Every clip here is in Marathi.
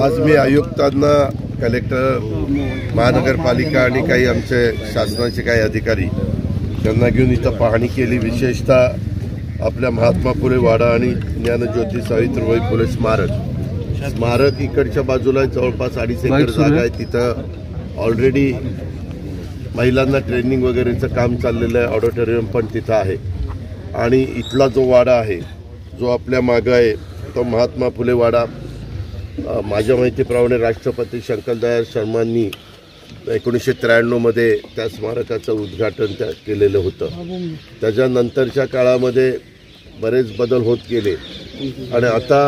आज मी आयुक्तांना, कलेक्टर, महानगरपालिका आणि काही आमचे शासनाचे काही अधिकारी त्यांना घेऊन इथं पाहणी केली। विशेषतः आपल्या महात्मा फुले वाडा आणि ज्ञानज्योती सावित्रीबाई फुले स्मारक इकडच्या बाजूला जवळपास 2.5 एकर जागा आहे। तिथं ऑलरेडी महिलांना ट्रेनिंग वगैरेचं काम चाललेलं आहे। ऑडिटोरियम पण तिथं आहे आणि इथला जो वाडा आहे जो आपल्या मागं आहे तो महात्मा फुले वाडा माझ्या माहितीप्रमाणे राष्ट्रपती शंकरदयाळ शर्मांनी 1993 मध्ये त्या स्मारकाचं उद्घाटन केलेलं होतं। त्याच्यानंतरच्या काळामध्ये बरेच बदल होत गेले आणि आता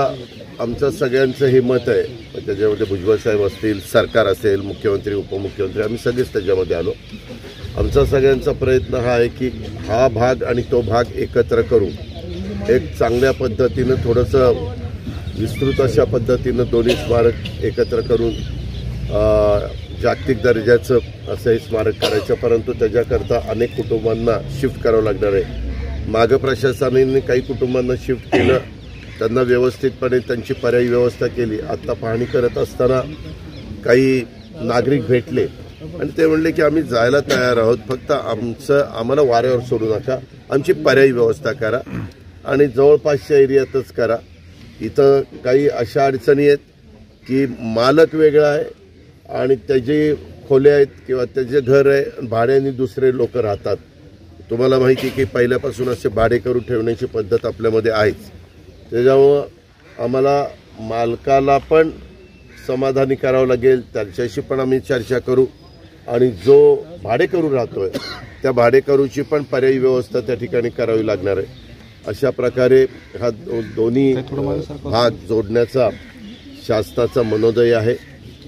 आमचं सगळ्यांचं हे मत आहे, त्याच्यामध्ये भुजबळ साहेब असतील, सरकार असेल, मुख्यमंत्री, उपमुख्यमंत्री, आम्ही सगळेच त्याच्यामध्ये आलो। आमचा सगळ्यांचा प्रयत्न हा आहे की हा भाग आणि तो भाग एकत्र करून एक चांगल्या पद्धतीनं थोडंसं विस्तृत अशा पद्धतीनं दोन्ही स्मारक एकत्र करून जागतिक दर्जाचं असं हे स्मारक करायचं। परंतु त्याच्याकरता अनेक कुटुंबांना शिफ्ट करावं लागणार आहे। मागं प्रशासनाने काही कुटुंबांना शिफ्ट केलं, त्यांना व्यवस्थितपणे त्यांची पर्यायी व्यवस्था केली। आत्ता पाहणी करत असताना काही नागरिक भेटले आणि ते म्हणले की आम्ही जायला तयार आहोत, फक्त आम्हाला वाऱ्यावर सोडू नका, आमची पर्यायी व्यवस्था करा आणि जवळपासच्या एरियातच करा। इथं काही अशा अडचणी आहेत की मालक वेगळा आहे आणि त्याचे खोल्या आहेत किंवा त्याचे घर आहे, भाड्याने दुसरे लोक राहतात। तुम्हाला माहिती की पहिल्यापासून असे भाडे करून ठेवण्याची पद्धत आपल्यामध्ये आहेच। त्याच्यामुळं आम्हाला मालकाला पण समाधानी करावं लागेल, त्याच्याशी पण आम्ही चर्चा करू आणि जो भाडेकरू राहतोय त्या भाडेकरूची पण पर्यायी व्यवस्था त्या ठिकाणी करावी लागणार आहे। अशा प्रकारे हा दोन्ही भाग जोडण्याचा शासनाचा मनोदय आहे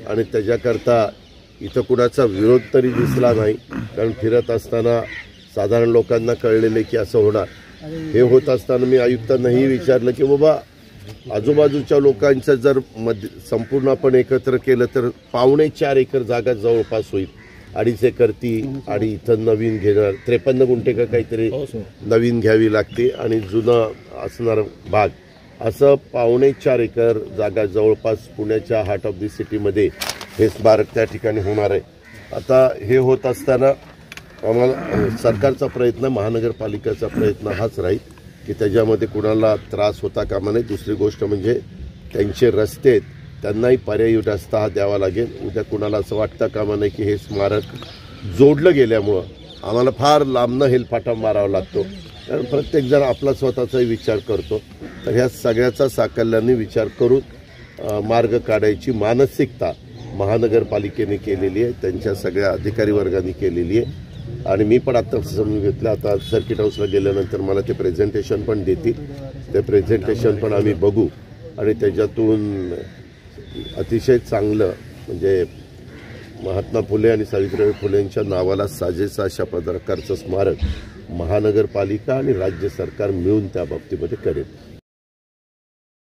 आणि त्याच्याकरता इथं कुणाचा विरोध तरी दिसला नाही, कारण फिरत असताना साधारण लोकांना कळलेले की असं होणार। हे होत असताना मी आयुक्तांनाही विचारलं की बाबा आजूबाजूच्या लोकांचं जर संपूर्ण आपण एकत्र केलं तर 4.25 एकर जागा जवळपास होईल। 2.5 एकर ती आणि इथं नवीन घेणार 53 गुंठे का काहीतरी नवीन घ्यावी लागते आणि जुनं असणार भाग असं 4.25 एकर जागा जवळपास पुण्याच्या हार्ट ऑफ दी सिटीमध्ये हे स्मारक त्या ठिकाणी होणार आहे। आता हे होत असताना आम्हाला सरकारचा प्रयत्न, महानगरपालिकेचा प्रयत्न हाच राहील की त्याच्यामध्ये कुणाला त्रास होता कामा नये। दुसरी गोष्ट म्हणजे त्यांचे रस्ते त्यांनाही पर्यायी रस्ता हा द्यावा लागेल। उद्या कुणाला असं वाटतं कामा नये की हे स्मारक जोडलं गेल्यामुळं आम्हाला फार लांबनं हेलपाटा मारावा लागतो, कारण प्रत्येकजण आपला स्वतःचाही विचार करतो। तर ह्या सगळ्याचा साकल्याने विचार करून मार्ग काढायची मानसिकता महानगरपालिकेने केलेली आहे, त्यांच्या सगळ्या अधिकारी वर्गाने केलेली आहे आणि मी पण आता समजून घेतलं। आता सर्किट हाऊसला गेल्यानंतर मला ते प्रेझेंटेशन पण देतील, ते प्रेझेंटेशन पण आम्ही बघू आणि त्याच्यातून अतिशय चांगलं म्हणजे महात्मा फुले आणि सावित्रीबाई फुलेंच्या नावाला साजेसं अशा प्रकारचं स्मारक महानगरपालिका आणि राज्य सरकार मिळून त्या बाबतीमध्ये करेल।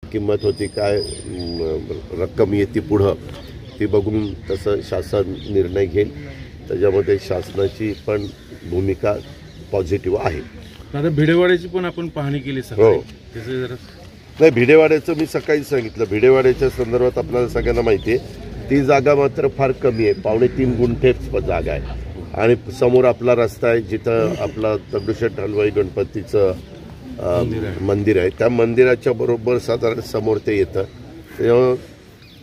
किंमत होती काय, रक्कम येते पुढं ती बघून तसं शासन निर्णय घेईल। त्याच्यामध्ये शासनाची पण भूमिका पॉझिटिव्ह आहे। दादा भिडेवाड्याची पण आपण पाहणी केली सर? हो, नाही भिडेवाड्याचं मी सकाळी सांगितलं। भिडेवाड्याच्या संदर्भात आपल्याला सगळ्यांना माहिती आहे ती जागा मात्र फार कमी आहे, 3.25 गुंठेच जागा आहे आणि समोर आपला रस्ता आहे जिथं आपला दगडूशेठ हलवाई गणपतीचं मंदिर आहे, त्या मंदिराच्या बरोबर साधारण समोर ते येतं। त्यामुळे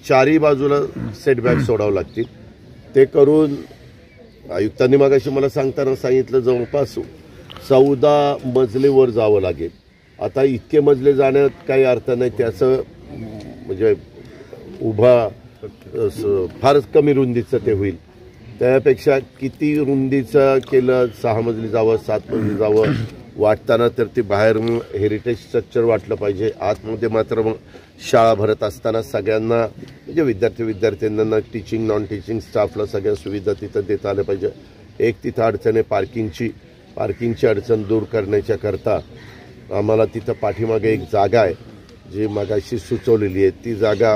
चारही बाजूला सेटबॅक सोडावं लागतील। ते करून आयुक्तांनी मागाशी मला सांगताना सांगितलं जवळपास 14 मजले वर जावं लागेल। आता इतके मजले जाण्यात काही अर्थ नाही, त्याचं म्हणजे उभा फारच कमी रुंदीचं ते होईल। त्यापेक्षा किती रुंदीचं केलं, 6 मजली जावं, 7 मजली जावं वाटताना तर ते बाहेर हेरिटेज स्ट्रक्चर वाटलं पाहिजे। आतमध्ये मात्र मग शाळा भरत असताना सगळ्यांना म्हणजे विद्यार्थ्यांना टीचिंग नॉन टीचिंग स्टाफला सगळ्या सुविधा तिथं देता आल्या पाहिजे। एक तिथं अडचण आहे पार्किंगची अडचण दूर करण्याच्या करता आम्हाला तिथं पाठीमागे एक जागा आहे जी मगाशी सुचवलेली आहे, ती जागा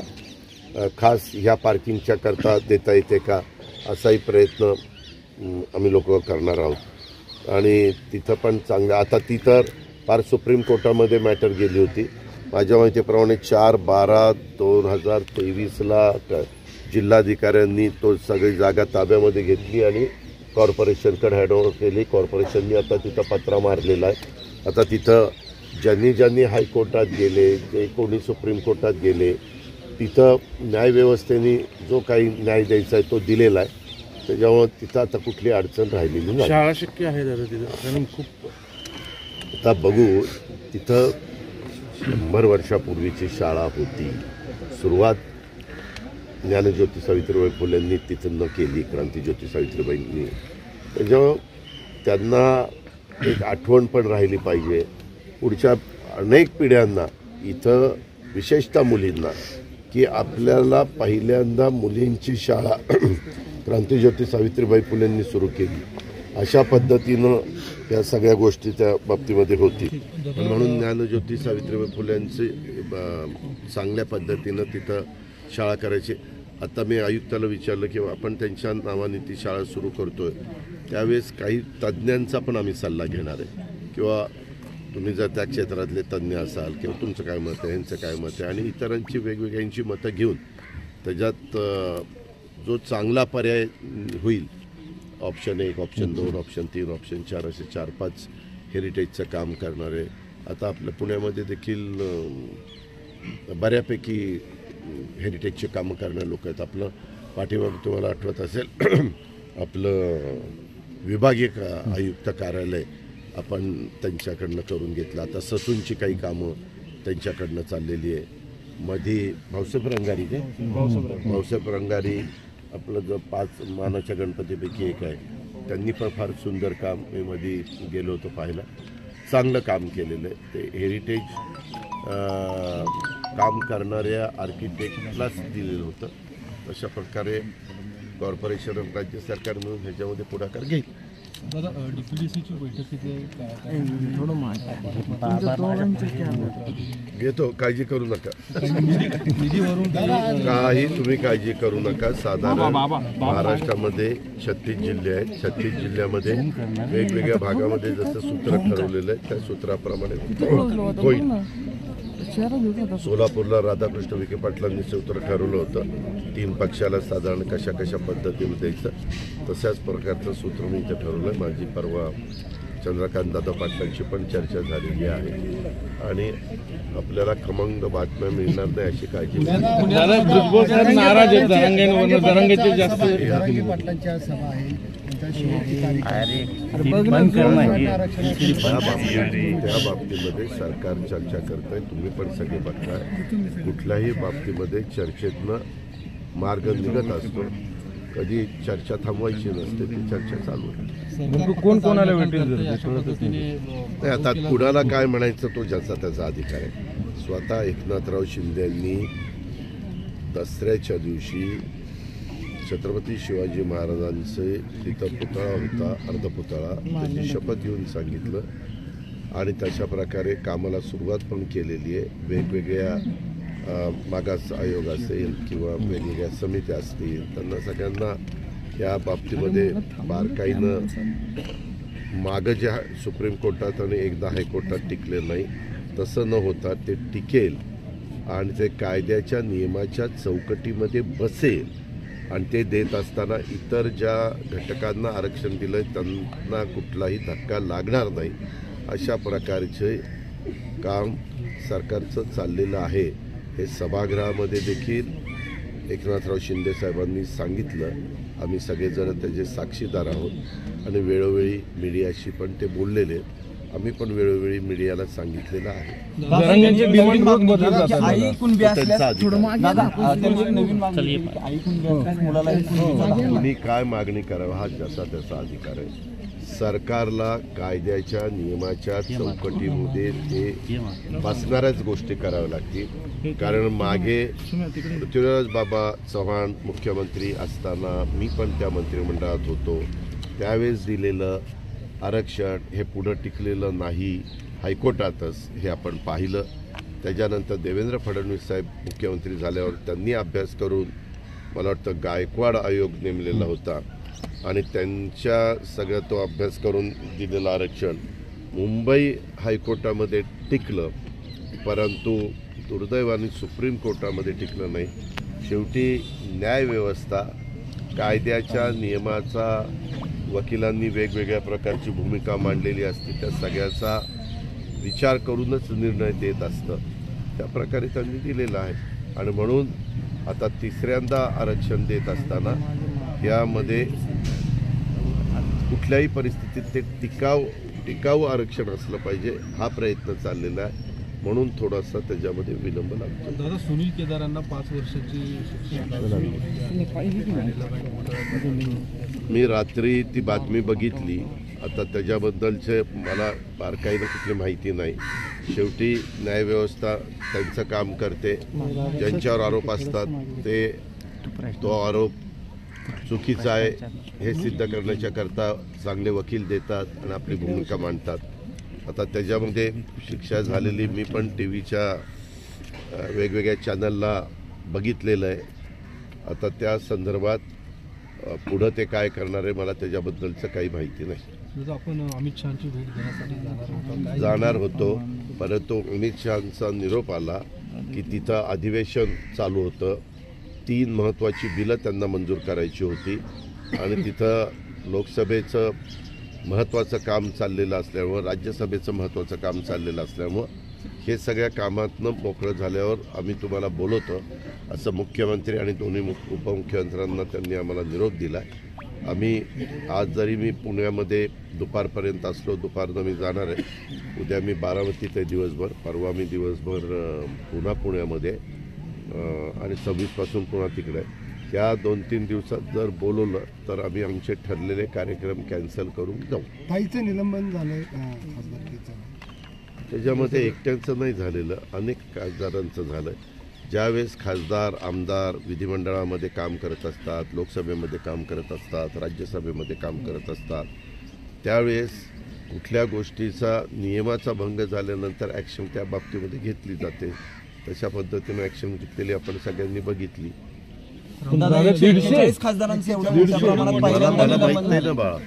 खास ह्या पार्किंगच्या करता देता येते का असाही प्रयत्न आम्ही लोक करणार आहोत। आणि तिथं पण चांगलं, आता ती तर फार सुप्रीम कोर्टामध्ये मॅटर गेली होती, माझ्या माहितीप्रमाणे 4/12/2023ला जिल्हाधिकाऱ्यांनी तो सगळी जागा ताब्यामध्ये घेतली आणि कॉर्पोरेशनकडे हँडओव्हर केली. कॉर्पोरेशननी आता तिथं पत्रा मारलेला आहे. आता तिथं ज्यांनी हायकोर्टात गेले, जे कोणी सुप्रीम कोर्टात गेले, तिथं न्यायव्यवस्थेने जो काही न्याय द्यायचा आहे तो दिलेला आहे. त्याच्यामुळे तिथं आता कुठली अडचण राहिलेली नाही. शाळा शक्य आहे दादा तिथं, कारण खूप आता बघू, तिथं 100 वर्षापूर्वीची शाळा होती. सुरुवात ज्ञानज्योती सावित्रीबाई फुलेंनी तिथं न केली, क्रांतिज्योती सावित्रीबाईंनी. त्याच्यामुळं त्यांना एक आठवण पण राहिली पाहिजे पुढच्या अनेक पिढ्यांना, इथं विशेषतः मुलींना, की आपल्याला पहिल्यांदा मुलींची शाळा क्रांतिज्योती सावित्रीबाई फुलेंनी सुरू केली. अशा पद्धतीनं या सगळ्या गोष्टी त्या बाबतीमध्ये होती. म्हणून ज्ञानज्योती सावित्रीबाई फुलेंची चांगल्या पद्धतीनं तिथं शाळा करायची. आता मी आयुक्ताला विचारलं की आपण त्यांच्या नावाने ती शाळा सुरू करतोय, त्यावेळेस काही तज्ज्ञांचा पण आम्ही सल्ला घेणार आहे, किंवा तुम्ही जर त्या क्षेत्रातले तज्ज्ञ असाल किंवा तुमचं काय मत आहे, यांचं काय मत आहे, आणि इतरांची वेगवेगळ्यांची मतं घेऊन त्याच्यात जो चांगला पर्याय होईल, ऑप्शन 1, ऑप्शन 2, ऑप्शन 3, ऑप्शन 4 असे 4-5 हेरिटेजचं काम करणारे आता आपल्या पुण्यामध्ये देखील बऱ्यापैकी हेरिटेजचे कामं करणारे लोक आहेत. आपलं पाठीमागे तुम्हाला आठवत असेल आपलं विभागीय आयुक्त कार्यालय आपण त्यांच्याकडनं करून घेतलं. आता ससूनची काही कामं त्यांच्याकडनं चाललेली आहे. मध्ये भाऊसाहेब रंगारी आपलं जो 5 मानाच्या गणपतीपैकी एक आहे, त्यांनी पण फार सुंदर काम मी मध्ये गेलो होतो पाहायला. चांगलं काम केलेलं आहे. ते हेरिटेज काम करणाऱ्या आर्किटेक्टलाच दिलेलं होतं. अशा प्रकारे कॉर्पोरेशन राज्य सरकार मिळून ह्याच्यामध्ये पुढाकार घेईल. दादा डीपीडीसीची बैठक घेतो, काळजी करू नका. काही तुम्ही काळजी करू नका. साधारण महाराष्ट्रामध्ये 36 जिल्हे आहेत. 36 जिल्ह्यामध्ये वेगवेगळ्या भागामध्ये जसं सूत्र ठरवलेलं आहे त्या सूत्राप्रमाणे होईल. सोलापूरला राधाकृष्ण विखे पाटलांनी सूत्र ठरवलं होतं 3 पक्षाला साधारण कशा पद्धतीने द्यायचं, तशाच प्रकारचं सूत्र मी इथं ठरवलं आहे. माझी परवा चंद्रकांत दादा पाटलांची पण चर्चा झालेली आहे आणि आपल्याला खमंग बातम्या मिळणार नाही अशी काळजी. त्या बाबतीमध्ये सरकार चर्चा करत आहे. तुम्ही पण सगळे बघताय. कुठल्याही बाबतीमध्ये चर्चेतनं मार्ग निघत असतो. कधी चर्चा थांबवायची नसते, ती चर्चा चालू आहे. कोण कोणाला भेटेल नाही, आता कुणाला काय म्हणायचं तो ज्याचा त्याचा अधिकार आहे. स्वतः एकनाथराव शिंदेंनी दसऱ्याच्या दिवशी छत्रपती शिवाजी महाराजांचे तिथं पुतळा होता, अर्धपुतळा, त्याची शपथ घेऊन सांगितलं आणि तशा प्रकारे कामाला सुरुवात पण केलेली आहे. वेगवेगळ्या मागास आयोग असेल किंवा वेगवेगळ्या समित्या असतील, त्यांना सगळ्यांना या बाबतीमध्ये बारकाईनं मागं जे सुप्रीम कोर्टात आणि एकदा हायकोर्टात टिकले नाही तसं न होता ते टिकेल आणि ते कायद्याच्या नियमाच्या चौकटीमध्ये बसेल आणि ते देत असताना इतर ज्या घटकांना आरक्षण दिलं त्यांना कुठलाही धक्का लागणार नाही अशा प्रकारचे काम सरकारचं चाललेलं आहे. हे सभागृहामध्ये देखील एकनाथराव शिंदे साहेबांनी सांगितलं. आम्ही सगळेजण त्याचे साक्षीदार आहोत आणि वेळोवेळी मीडियाशी पण ते बोललेले. आम्ही पण वेळोवेळी मीडियाला सांगितलेलं आहे. कुणी काय मागणी करावं हा ज्याचा त्याचा अधिकार आहे. सरकारला कायद्याच्या नियमाच्या चौकटीमध्ये ते बसणाऱ्याच गोष्टी कराव्या लागतील. कारण मागे पृथ्वीराज बाबा चव्हाण मुख्यमंत्री असताना मी पण त्या मंत्रिमंडळात होतो. त्यावेळेस दिलेलं आरक्षण हे पुढं टिकलेलं नाही हायकोर्टातच, हे आपण पाहिलं. त्याच्यानंतर देवेंद्र फडणवीस साहेब मुख्यमंत्री झाल्यावर त्यांनी अभ्यास करून मला वाटतं गायकवाड आयोग नेमलेला होता आणि त्यांच्या सगळं तो अभ्यास करून दिलेलं आरक्षण मुंबई हायकोर्टामध्ये टिकलं परंतु दुर्दैवाने सुप्रीम कोर्टामध्ये टिकलं नाही. शेवटी न्यायव्यवस्था कायद्याच्या नियमाचा वकिलांनी वेगवेगळ्या प्रकारची भूमिका मांडलेली असते, त्या सगळ्याचा विचार करूनच निर्णय देत असतं. त्या प्रकारे त्यांनी दिलेला आहे आणि म्हणून आता तिसऱ्यांदा आरक्षण देत असताना यामध्ये कुठल्याही परिस्थितीत ते टिकाऊ आरक्षण असलं पाहिजे हा प्रयत्न चाललेला आहे. म्हणून थोडासा त्याच्यामध्ये विलंब लागतो. दादा, सुनील केदारांना 5 वर्षाची शिक्षा. मी रात्री ती बातमी बघितली. आता त्याच्याबद्दलचे मला बारकाईनं कुठली माहिती नाही. शेवटी न्यायव्यवस्था त्यांचं काम करते. ज्यांच्यावर आरोप असतात ते तो आरोप चुकीचा आहे हे सिद्ध करण्याच्या करता चांगले वकील देतात आणि आपली भूमिका मांडतात. आता त्याच्यामध्ये शिक्षा झालेली मी पण टी व्हीच्या वेगवेगळ्या चॅनलला बघितलेलं आहे. आता त्या संदर्भात पुढं ते काय करणार आहे मला त्याच्याबद्दलचं काही माहिती नाही. आपण अमित शहाची भेट घेण्यासाठी जाणार होतो, परंतु अमित शहाचा निरोप आला की तिथं अधिवेशन चालू होतं. 3 महत्त्वाची बिलं त्यांना मंजूर करायची होती आणि तिथं लोकसभेचं महत्त्वाचं काम चाललेलं असल्यामुळं, राज्यसभेचं महत्त्वाचं काम चाललेलं असल्यामुळं हे सगळ्या कामातनं मोकळं झाल्यावर आम्ही तुम्हाला बोलवतो असं मुख्यमंत्री आणि दोन्ही उपमुख्यमंत्र्यांना त्यांनी आम्हाला निरोप दिला. आम्ही आज जरी मी पुण्यामध्ये दुपारपर्यंत असलो, दुपारनं मी जाणार आहे. उद्या मी बारामतीत आहे दिवसभर, परवा मी दिवसभर पुन्हा पुण्यामध्ये आणि 26पासून पुन्हा तिकडे आहे. त्या 2-3 दिवसात जर बोलवलं तर आम्ही आमचे ठरलेले कार्यक्रम कॅन्सल करून जाऊ. ताईचं निलंबन झालंय त्याच्यामध्ये एकट्यांचं नाही झालेलं, अनेक खासदारांचं झालं. ज्यावेळेस खासदार आमदार विधिमंडळामध्ये काम करत असतात, लोकसभेमध्ये काम करत असतात, राज्यसभेमध्ये काम करत असतात, त्यावेळेस कुठल्या गोष्टीचा नियमाचा भंग झाल्यानंतर ॲक्शन त्या बाबतीमध्ये घेतली जाते. तशा पद्धतीनं ॲक्शन घेतलेली आपण सगळ्यांनी बघितली. दादा, 140 खासदारांचं एवढ्या मोठ्या प्रमाणात मला पहिल्यांदा माहित निलंबन नाही ना बाळा.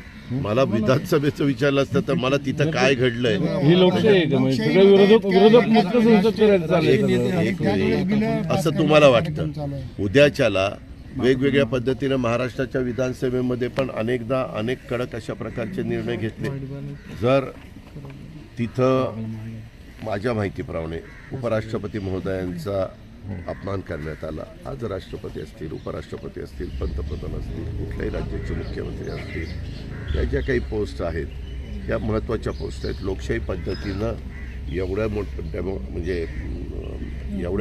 मला विधानसभेचं विचारलं असतं तर मला तिथं काय घडलंय. ही लोकशाही आहे का? म्हणजे सगळे विरोधक मुक्त संसद करायचं चाललंय. असं तुम्हाला वाटतं? उद्याच्याला वेगवेगळ्या पद्धतीनं महाराष्ट्राच्या विधानसभेमध्ये पण अनेकदा अनेक कडक अशा प्रकारचे निर्णय घेतले. जर तिथं माझ्या माहितीप्रमाणे उपराष्ट्रपती महोदयांचा अपमान करण्यात आला, आज राष्ट्रपती असतील, उपराष्ट्रपती असतील, पंतप्रधान असतील, कुठल्याही राज्याचे मुख्यमंत्री असतील, या ज्या काही पोस्ट आहेत या महत्त्वाच्या पोस्ट आहेत. लोकशाही पद्धतीनं एवढ्या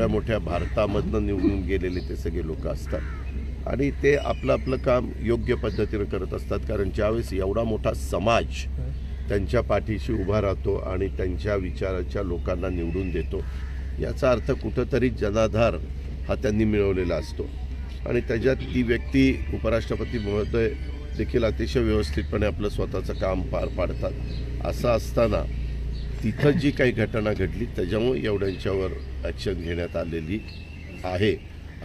मोठ्या भारतामधनं निवडून गेलेले ते सगळे लोक असतात आणि ते आपलं काम योग्य पद्धतीनं करत असतात. कारण ज्यावेळेस एवढा मोठा समाज त्यांच्या पाठीशी उभा राहतो आणि त्यांच्या विचाराच्या लोकांना निवडून देतो, याचा अर्थ कुठंतरी जनाधार हा त्यांनी मिळवलेला असतो आणि त्याच्यात ती व्यक्ती उपराष्ट्रपती महोदय देखील अतिशय व्यवस्थितपणे आपलं स्वतःचं काम पार पाडतात. असं असताना तिथं जी काही घटना घडली त्याच्यामुळे एवढ्यांच्यावर ॲक्शन घेण्यात आलेली आहे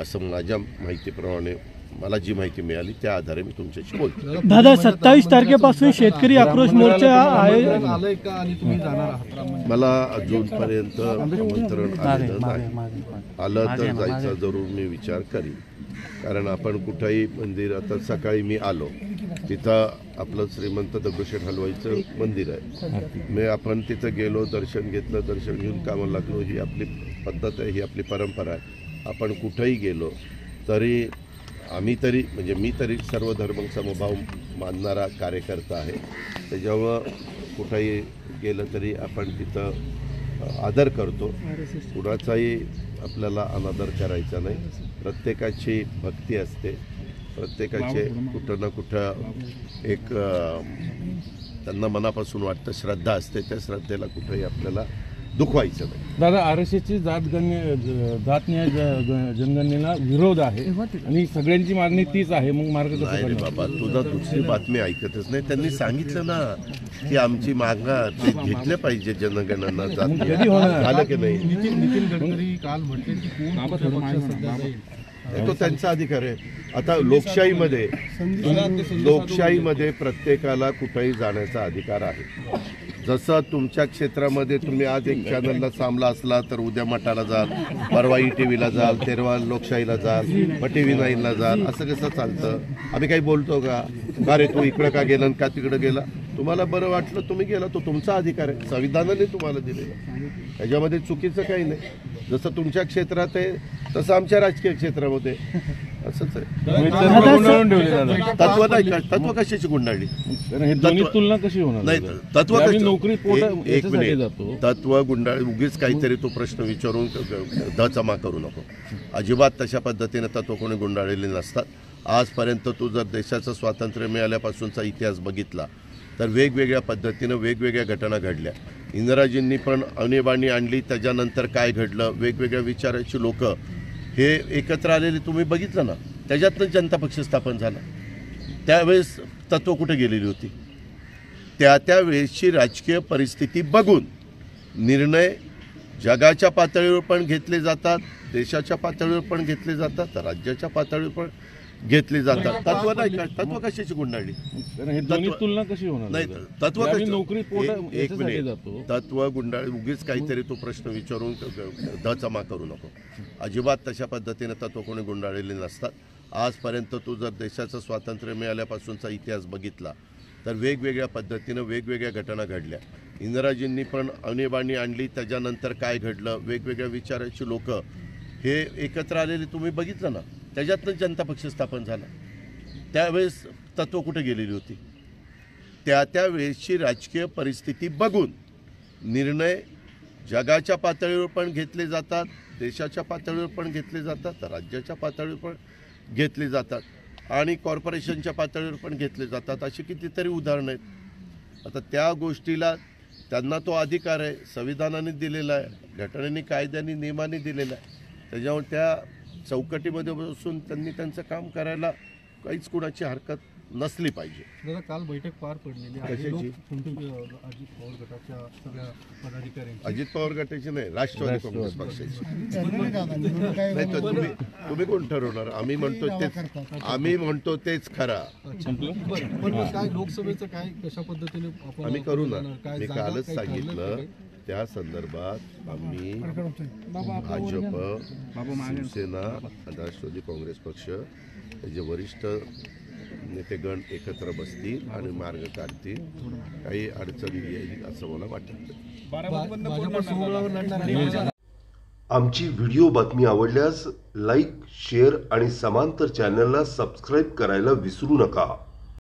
असं माझ्या माहितीप्रमाणे मला जी माहिती मिळाली त्या आधारे मी तुमच्याशी बोलतो. दादा, 27 तारखेपासून शेतकरी आक्रोश मोर्चा आलंय का आणि तुम्ही जाणार आहात? मला अजूनपर्यंत आमंत्रण आलेलं नाही. आलं तर जायचा जरूर मी विचार करीन. कारण आपण कुठंही मंदिर, आता सकाळी मी आलो तिथं आपलं श्रीमंत दगडूशेठ हलवाईचं मंदिर आहे. आपण तिथं गेलो, दर्शन घेतलं, दर्शन घेऊन कामाला लागलो. ही आपली पद्धत आहे, ही आपली परंपरा आहे. आपण कुठंही गेलो तरी मी तरी सर्व धर्म समभाव मानणारा कार्यकर्ता आहे. त्याच्यामुळं कुठंही गेलं तरी आपण तिथं आदर करतो. कुणाचाही आपल्याला अनादर करायचा नाही. प्रत्येकाची भक्ती असते, प्रत्येकाचे कुठं ना कुठं एक त्यांना मनापासून वाटतं श्रद्धा असते. त्या श्रद्धेला कुठंही आपल्याला दुखवायचं नाही. दादा, आरक्षणाची जातन्याय जनगणनेला विरोध आहे आणि सगळ्यांची मागणी तीच आहे. मग मार्ग कसा नाही रे बाबा, तुझा दुसरी बातमी ऐकतच नाही. त्यांनी सांगितलं ना की आमची मागणी ते घेतल्या पाहिजे जनगणना झालं की नाही. नितीन गडकरी काल म्हटले की कोण कुठल्या पक्षात सध्या जाईल तो त्यांचा अधिकार आहे. आता लोकशाहीमध्ये प्रत्येकाला कुठेही जाण्याचा अधिकार आहे. जसं तुमच्या क्षेत्रामध्ये तुम्ही आज एक चॅनलला सामला असला तर उद्या मठाला जाल, परवा ETVला जाल, तेरवा लोकशाहीला जाल, मग TV9ला जाल, असं कसं चालतं? आम्ही काही बोलतो का रे तू इकडं का गेला का तिकडं गेला? तुम्हाला बरं वाटलं तुम्ही गेला, तो तुमचा अधिकार आहे, संविधानाने तुम्हाला दिलेला. त्याच्यामध्ये चुकीचं काही नाही. जसं तुमच्या क्षेत्रात आहे तसं आमच्या राजकीय क्षेत्रामध्ये असंच आहे. तत्व नाही का? तत्व कशाची गुंडाळली? हे दोन्ही तुलना कशी होणार? नाही तत्व आम्ही कशी- नोकरी एक मिनिट. जातो. तत्व गुंडाळी उगीच काहीतरी तो प्रश्न विचारून दचमा करू नको. अजिबात तशा पद्धतीने तत्व कोणी गुंडाळलेले नसतात. आजपर्यंत तू जर देशाचं स्वातंत्र्य मिळाल्यापासूनचा इतिहास बघितला तर वेगवेगळ्या पद्धतीनं वेगवेगळ्या घटना घडल्या. इंदिराजींनी पण आणीबाणी आणली, त्याच्यानंतर काय घडलं, वेगवेगळ्या विचाराची लोक हे एकत्र आलेले तुम्ही बघितलं ना. त्याच्यातनं जनता पक्ष स्थापन झाला. त्यावेळेस तत्व कुठे गेलेली होती? त्या वेळेसची राजकीय परिस्थिती बघून निर्णय जगाच्या पातळीवर पण घेतले जातात, देशाच्या पातळीवर पण घेतले जातात, राज्याच्या पातळीवर पण घेतले जातात. तत्व नाही का? तत्व कशाची गुंडाळली? हे दोन्ही तुलना कशी होणार? नाही तत्व आम्ही कशी- नोकरी एक मिनिट. जातो. तत्व गुंडाळी उगीच काहीतरी तो प्रश्न विचारून दचमा करू नको. अजिबात तशा पद्धतीने तत्व कोणी गुंडाळलेले नसतात. आजपर्यंत तू जर देशाचं स्वातंत्र्य मिळाल्यापासूनचा इतिहास बघितला तर वेगवेगळ्या पद्धतीनं वेगवेगळ्या घटना घडल्या. इंदिराजींनी पण आणीबाणी आणली, त्याच्यानंतर काय घडलं, वेगवेगळ्या विचाराची लोक हे एकत्र आलेले तुम्ही बघितलं ना. त्याच्यातनं जनता पक्ष स्थापन झाला. त्यावेळेस तत्व कुठे गेलेली होती? त्या वेळेसची राजकीय परिस्थिती बघून निर्णय जगाच्या पातळीवर पण घेतले जातात, देशाच्या पातळीवर पण घेतले जातात, राज्याच्या पातळीवर पण घेतले जातात आणि कॉर्पोरेशनच्या पातळीवर पण घेतले जातात. अशी कितीतरी उदाहरणं आहेत. आता त्या गोष्टीला त्यांना तो अधिकार आहे, संविधानाने दिलेला आहे, घटनेने कायद्याने नियमाने दिलेला आहे. त्याच्यामुळे त्या चौकटीमध्ये बसून त्यांनी त्यांचं काम करायला काहीच कुणाची हरकत नसली पाहिजे. दादा काल बैठक पार पडलेली आहे. कशाची? अजित पवार गटाच्या सगळ्या पदाधिकाऱ्यांची. अजित पवार गटाची नाही, राष्ट्रवादी काँग्रेस पक्षाची. नाही तर तुम्ही कोण ठरवणार? आम्ही म्हणतो तेच खरा. पण काय लोकसभेचं काय कशा पद्धतीने आपण आम्ही करू ना. काय मी जागा कालच काय ठरलंय सांगितलं काय? त्या संदर्भात आम्ही भाजप, शिवसेना आणि राष्ट्रवादी काँग्रेस पक्ष जे वरिष्ठ नेतेगण एकत्र बसतील आणि मार्ग काढतील. काही अडचणी येईल असं मला वाटत नाही. आमची व्हिडिओ बातमी आवडल्यास लाईक, शेअर आणि समांतर चॅनलला सबस्क्राईब करायला विसरू नका.